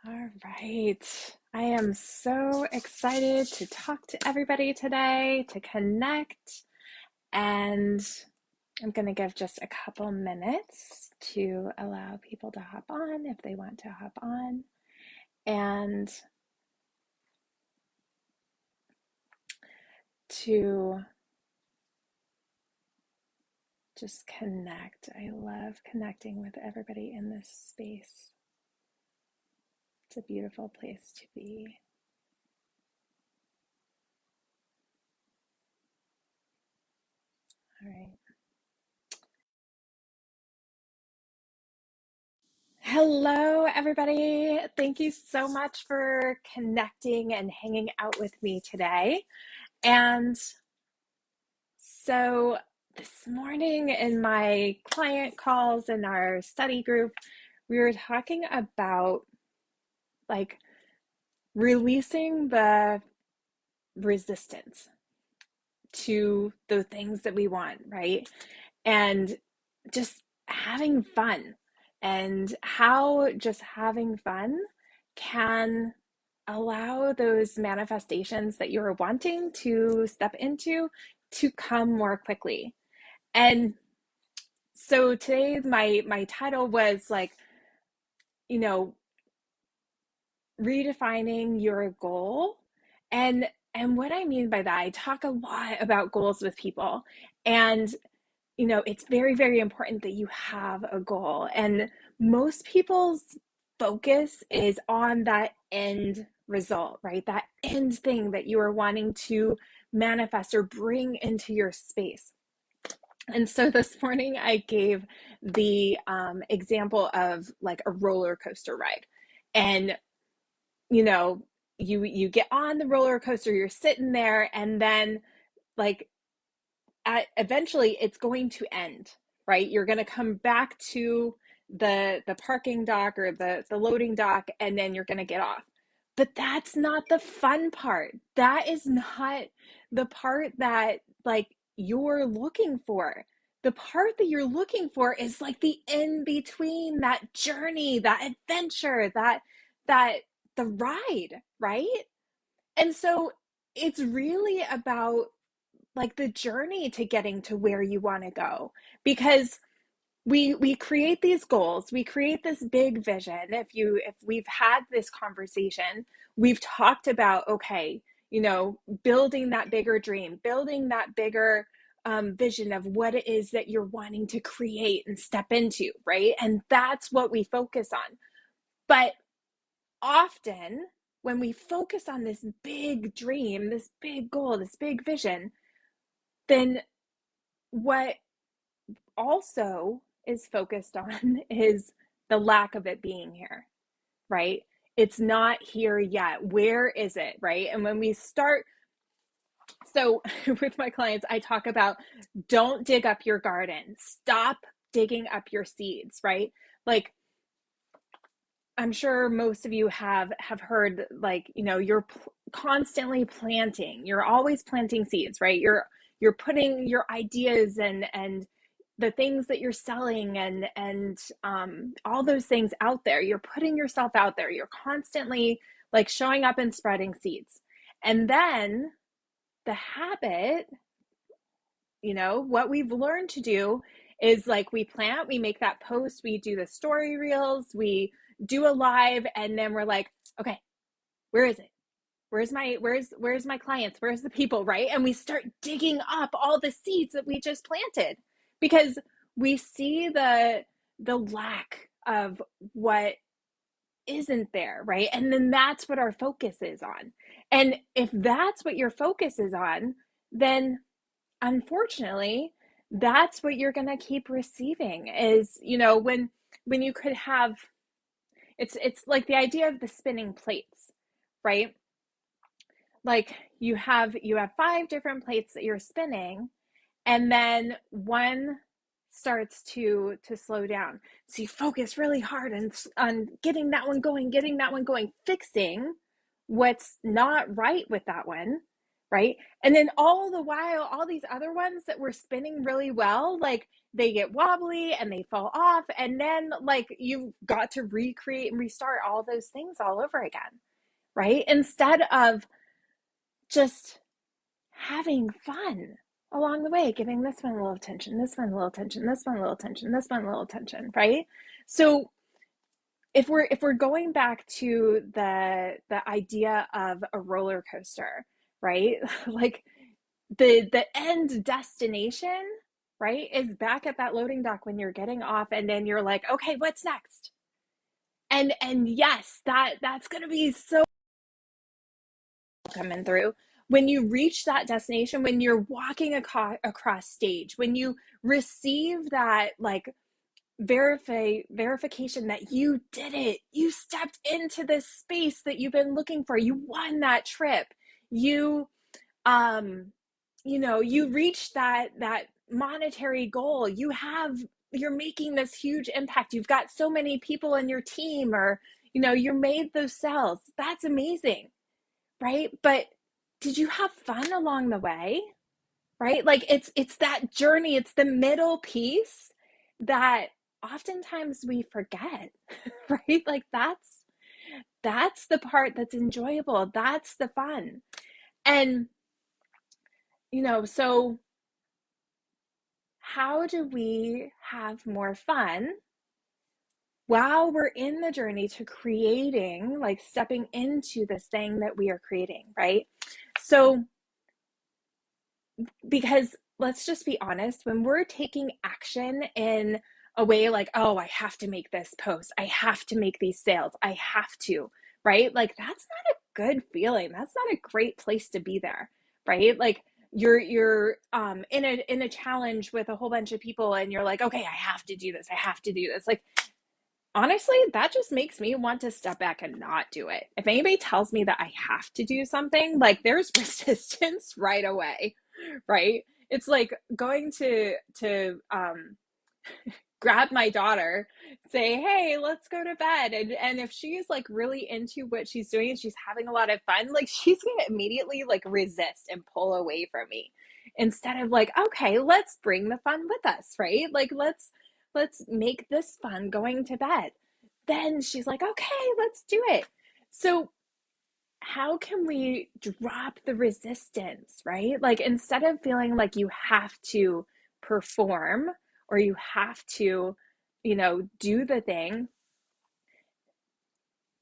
All right. I am so excited to talk to everybody today, to connect, and I'm going to give just a couple minutes to allow people to hop on if they want to hop on, and to just connect. I love connecting with everybody in this space. It's a beautiful place to be. All right. Hello, everybody. Thank you so much for connecting and hanging out with me today. And so this morning in my client calls in our study group, we were talking about like releasing the resistance to the things that we want, right? And just having fun, and how just having fun can allow those manifestations that you're wanting to step into to come more quickly. And so today my title was like, you know, redefining your goal. And what I mean by that, I talk a lot about goals with people, and it's very, very important that you have a goal. And most people's focus is on that end result, right? That end thing that you are wanting to manifest or bring into your space. And so this morning I gave the example of like a roller coaster ride. And, you know, you get on the roller coaster, you're sitting there, and then like eventually it's going to end, right? You're going to come back to the parking dock or the loading dock, and then you're going to get off. But that's not the fun part. That is not the part that like you're looking for. The part that you're looking for is like the in between, that journey, that adventure, that the ride, right? And so it's really about like the journey to getting to where you want to go, because we create these goals, we create this big vision. If we've had this conversation, we've talked about, okay, building that bigger dream, building that bigger vision of what it is that you're wanting to create and step into, right? And that's what we focus on. But often when we focus on this big dream, this big goal, this big vision, then what also is focused on is the lack of it being here, right? It's not here yet. Where is it, right? And when we start, so with my clients, I talk about don't dig up your garden. Stop digging up your seeds, right? Like, I'm sure most of you have heard, like, you're constantly planting. You're always planting seeds, right? You're putting your ideas and the things that you're selling and all those things out there. You're putting yourself out there. You're constantly like showing up and spreading seeds. And then the habit, what we've learned to do is like we plant, we make that post, we do the story reels, we do a live, and then we're like, okay, where is it? Where's my clients? Where's the people, right? And we start digging up all the seeds that we just planted, because we see the lack of what isn't there, right? And then that's what our focus is on. And if that's what your focus is on, then unfortunately that's what you're going to keep receiving. Is when you could have, it's like the idea of the spinning plates, right? Like you have five different plates that you're spinning, and then one starts to slow down, so you focus really hard on getting that one going, fixing what's not right with that one, right? And then all the while, all these other ones that were spinning really well, like they get wobbly and they fall off. And then like you've got to recreate and restart all those things all over again, right? Instead of just having fun along the way, giving this one a little attention, this one a little attention, this one a little attention, this one a little attention, right? So if we're going back to the idea of a roller coaster, right? Like the end destination, right, is back at that loading dock when you're getting off, and then you're like, okay, what's next? And yes, that's going to be so coming through when you reach that destination, when you're walking across stage, when you receive that like verification that you did it, you stepped into this space that you've been looking for, you won that trip, you um you reached that monetary goal, you're making this huge impact, you've got so many people in your team, or you made those sales, that's amazing, right? But did you have fun along the way? Right? Like it's that journey, it's the middle piece that oftentimes we forget, right? Like that's the part that's enjoyable, that's the fun. And so how do we have more fun while we're in the journey to creating, like stepping into this thing that we are creating, right? So because let's just be honest, when we're taking action in a way like, oh, I have to make this post, I have to make these sales, I have to, right? Like that's not a good feeling. That's not a great place to be there, right? Like you're in a challenge with a whole bunch of people and you're like, okay, I have to do this. I have to do this. Like honestly, that just makes me want to step back and not do it. If anybody tells me that I have to do something, like there's resistance right away, right? It's like going to grab my daughter, say, hey, let's go to bed. And if she's like really into what she's doing and she's having a lot of fun, like she's gonna immediately like resist and pull away from me. Instead of like, okay, let's bring the fun with us, right? Like let's make this fun going to bed. Then she's like, okay, let's do it. So how can we drop the resistance, right? Like instead of feeling like you have to perform or you have to, do the thing,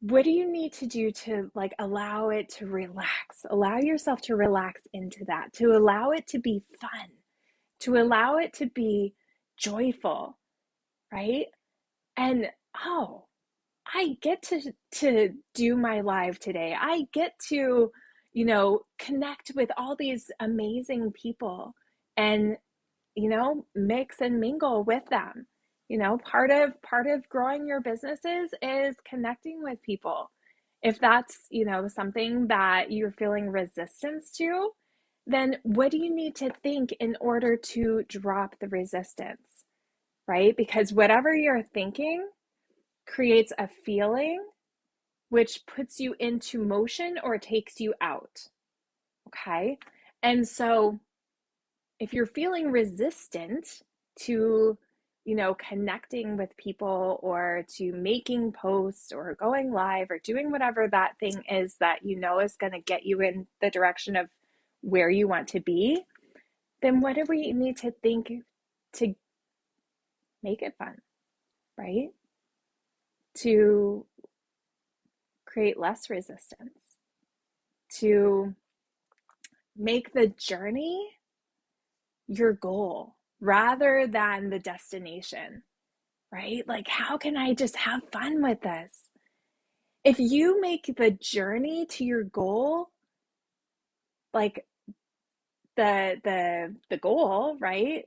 what do you need to do to like allow it to relax? Allow yourself to relax into that, to allow it to be fun, to allow it to be joyful, right? And oh, I get to do my live today. I get to, connect with all these amazing people and, mix and mingle with them. Part of growing your businesses is connecting with people. If that's, something that you're feeling resistance to, then what do you need to think in order to drop the resistance, right? Because whatever you're thinking creates a feeling which puts you into motion or takes you out. Okay. And so if you're feeling resistant to, connecting with people or to making posts or going live or doing whatever that thing is that is going to get you in the direction of where you want to be, then what do we need to think to make it fun, right? To create less resistance, to make the journey your goal rather than the destination, right? Like, how can I just have fun with this? If you make the journey to your goal like the goal, right?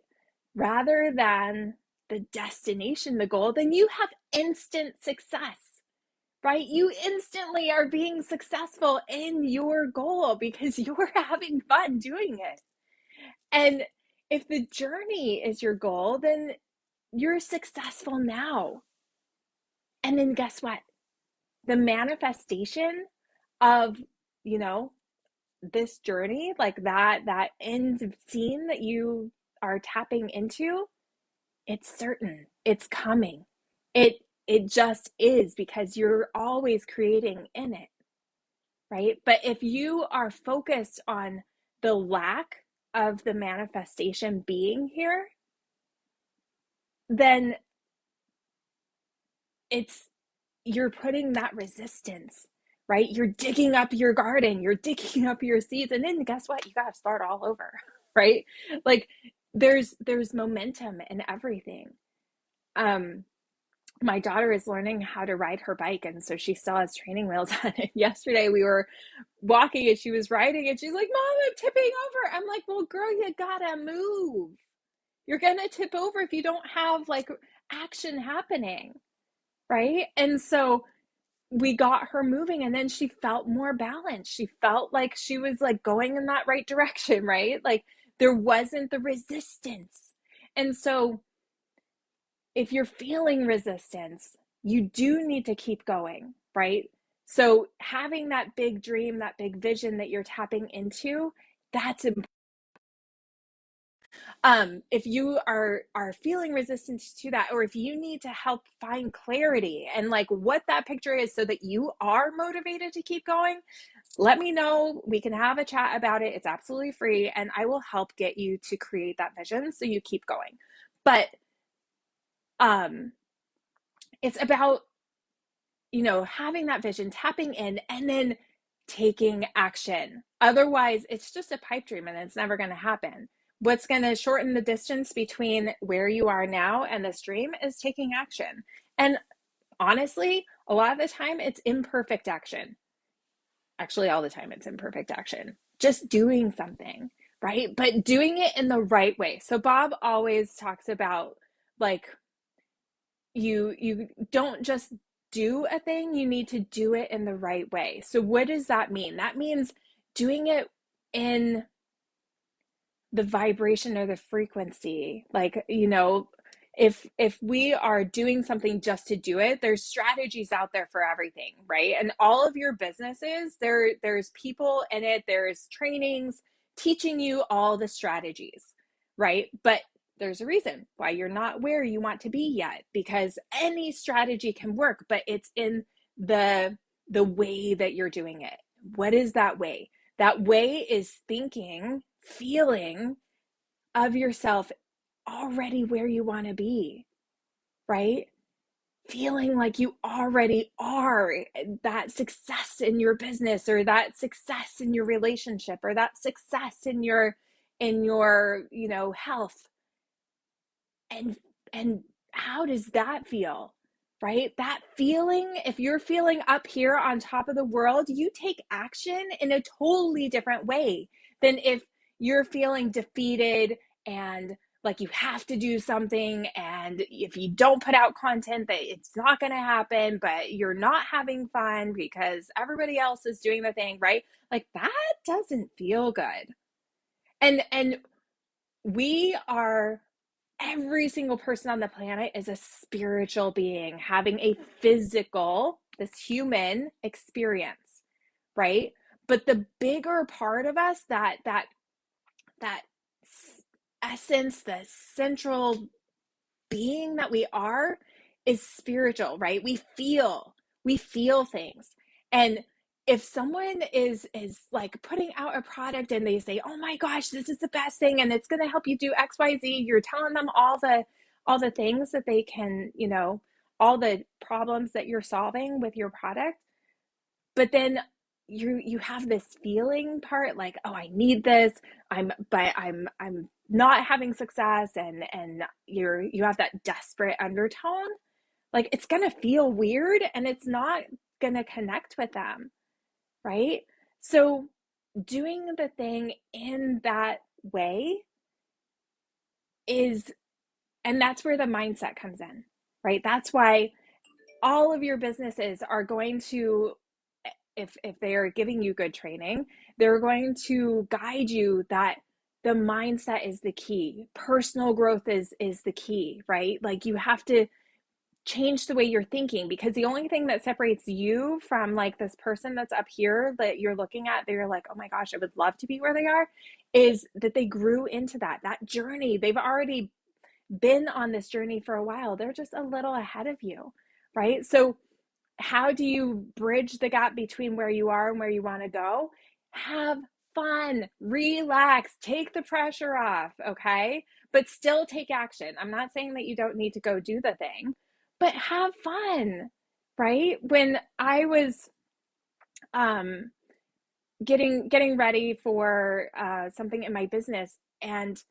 Rather than the destination, the goal, then you have instant success, right? You instantly are being successful in your goal because you're having fun doing it. And if the journey is your goal, then you're successful now. And then guess what? The manifestation of, you know, this journey, like that end scene that you are tapping into, it's certain. It's coming. It just is, because you're always creating in it, right? But if you are focused on the lack of the manifestation being here, then it's you're putting that resistance, right? You're digging up your garden, you're digging up your seeds, and then guess what? You got to start all over, right? Like there's momentum in everything. Um, my daughter is learning how to ride her bike, and so she still has training wheels on it. Yesterday we were walking and she was riding and she's like, "Mom, I'm tipping over." I'm like, "Well, girl, you gotta move. You're gonna tip over if you don't have like action happening, right?" And so we got her moving, and then she felt more balanced. She felt like she was like going in that right direction, right? Like there wasn't the resistance. And so if you're feeling resistance, you do need to keep going, right? So having that big dream, that big vision that you're tapping into, that's important. If you are feeling resistance to that, or if you need to help find clarity and like what that picture is so that you are motivated to keep going, let me know. We can have a chat about it. It's absolutely free, and I will help get you to create that vision so you keep going. But um it's about, having that vision, tapping in, and then taking action. Otherwise, it's just a pipe dream and it's never going to happen. What's going to shorten the distance between where you are now and this dream is taking action. And honestly, a lot of the time it's imperfect action. Actually, all the time it's imperfect action. Just doing something, right? But doing it in the right way. So Bob always talks about like you don't just do a thing, you need to do it in the right way. So what does that mean? That means doing it in the vibration or the frequency. Like, if we are doing something just to do it, there's strategies out there for everything, right? And all of your businesses, there's people in it, there's trainings teaching you all the strategies, right? But there's a reason why you're not where you want to be yet, because any strategy can work, but it's in the way that you're doing it. What is that way? That way is thinking, feeling of yourself already where you want to be, right? Feeling like you already are that success in your business, or that success in your relationship, or that success in your health. And how does that feel, right? That feeling, if you're feeling up here on top of the world, you take action in a totally different way than if you're feeling defeated and like you have to do something, and if you don't put out content that it's not going to happen, but you're not having fun because everybody else is doing the thing, right? Like that doesn't feel good. And we are every single person on the planet is a spiritual being having a physical, this human experience, right? But the bigger part of us, that essence, the central being that we are, is spiritual, right? We feel things. And if someone is like putting out a product and they say, "Oh my gosh, this is the best thing and it's going to help you do XYZ," you're telling them all the things that they can, all the problems that you're solving with your product. But then you have this feeling part, like, "Oh, I need this. I'm not having success," and you have that desperate undertone. Like it's going to feel weird and it's not going to connect with them, right? So doing the thing in that way is, and that's where the mindset comes in, right? That's why all of your businesses are going to, if they are giving you good training, they're going to guide you that the mindset is the key. Personal growth is the key, right? Like you have to change the way you're thinking, because the only thing that separates you from like this person that's up here that you're looking at, that you're like, oh my gosh, I would love to be where they are, is that they grew into that journey. They've already been on this journey for a while. They're just a little ahead of you, right? So how do you bridge the gap between where you are and where you want to go? Have fun, relax, take the pressure off, okay? But still take action. I'm not saying that you don't need to go do the thing, but have fun, right? When I was um, getting ready for something in my business, and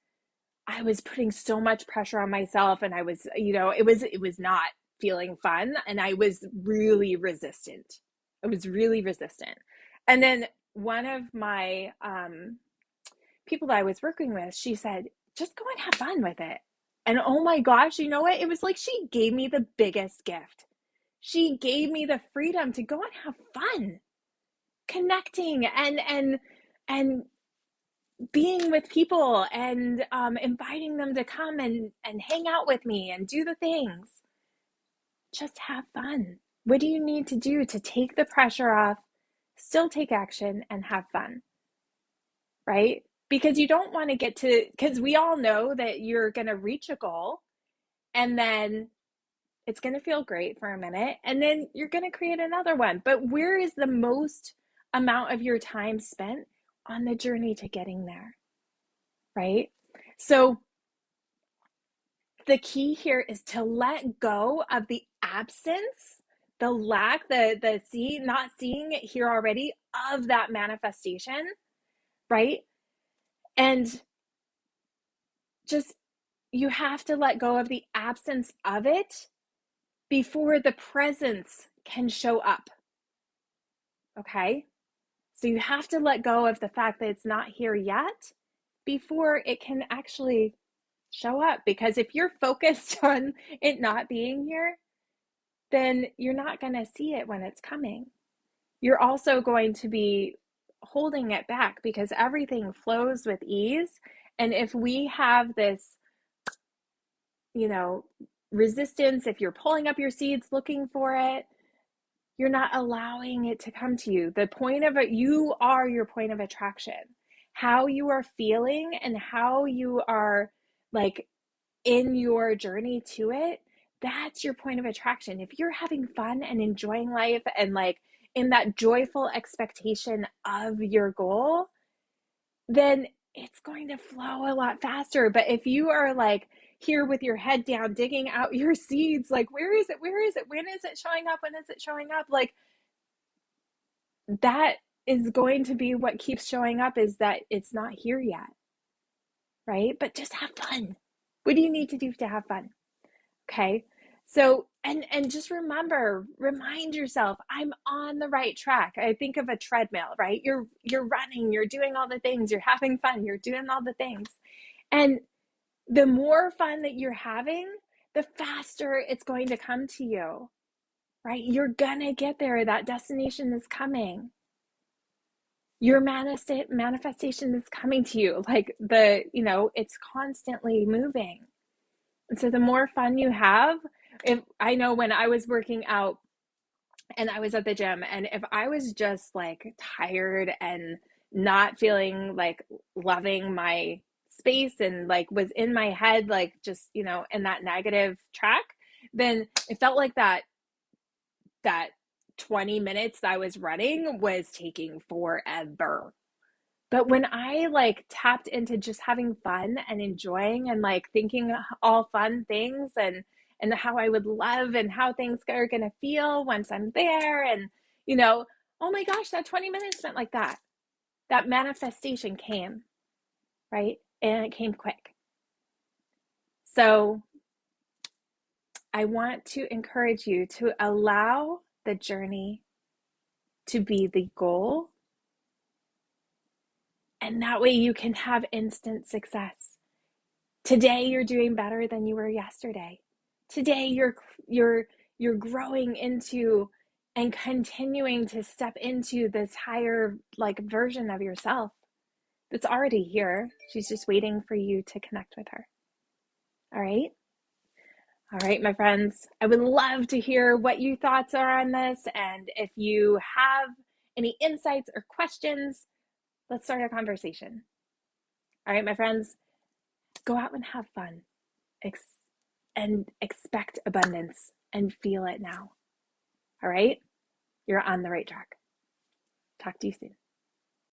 I was putting so much pressure on myself, and I was, it was not feeling fun, and I was really resistant. I was really resistant. And then one of my people that I was working with, she said, just go and have fun with it. And oh my gosh, you know what? It was like she gave me the biggest gift. She gave me the freedom to go and have fun, connecting and being with people, and inviting them to come and hang out with me and do the things. Just have fun. What do you need to do to take the pressure off, still take action, and have fun, right? Because you don't want to get to, because we all know that you're going to reach a goal, and then it's going to feel great for a minute, and then you're going to create another one. But where is the most amount of your time spent? On the journey to getting there, right? So the key here is to let go of the absence, the lack, not seeing it here already of that manifestation, right? And just, you have to let go of the absence of it before the presence can show up. Okay? So you have to let go of the fact that it's not here yet before it can actually show up. Because if you're focused on it not being here, then you're not going to see it when it's coming. You're also going to be holding it back, because everything flows with ease. And if we have this, you know, resistance, if you're pulling up your seeds looking for it, you're not allowing it to come to you. The point of it, you are your point of attraction. How you are feeling and how you are like in your journey to it, that's your point of attraction. If you're having fun and enjoying life and like in that joyful expectation of your goal, then it's going to flow a lot faster. But if you are like here with your head down, digging out your seeds, like, where is it? Where is it? When is it showing up? When is it showing up? Like, that is going to be what keeps showing up, is that it's not here yet, right? But just have fun. What do you need to do to have fun? Okay. So, and just remind yourself, I'm on the right track. I think of a treadmill, right? You're running, you're doing all the things, you're having fun, you're doing all the things. And the more fun that you're having, the faster it's going to come to you, right? You're gonna get there. That destination is coming. Your manifestation is coming to you. Like it's constantly moving. And so the more fun you have, if I know when I was working out and I was at the gym, and if I was just like tired and not feeling like loving my space, and like was in my head, like just, in that negative track, then it felt like that 20 minutes I was running was taking forever. But when I like tapped into just having fun and enjoying and like thinking all fun things, and how I would love and how things are going to feel once I'm there, and oh my gosh, that 20 minutes went like that. That manifestation came, right? And it came quick. So I want to encourage you to allow the journey to be the goal, and that way you can have instant success. Today you're doing better than you were yesterday. Today you're growing into and continuing to step into this higher like version of yourself that's already here. She's just waiting for you to connect with her. All right? All right, my friends, I would love to hear what your thoughts are on this. And if you have any insights or questions, let's start a conversation. All right, my friends, go out and have fun and expect abundance and feel it now. All right, you're on the right track. Talk to you soon.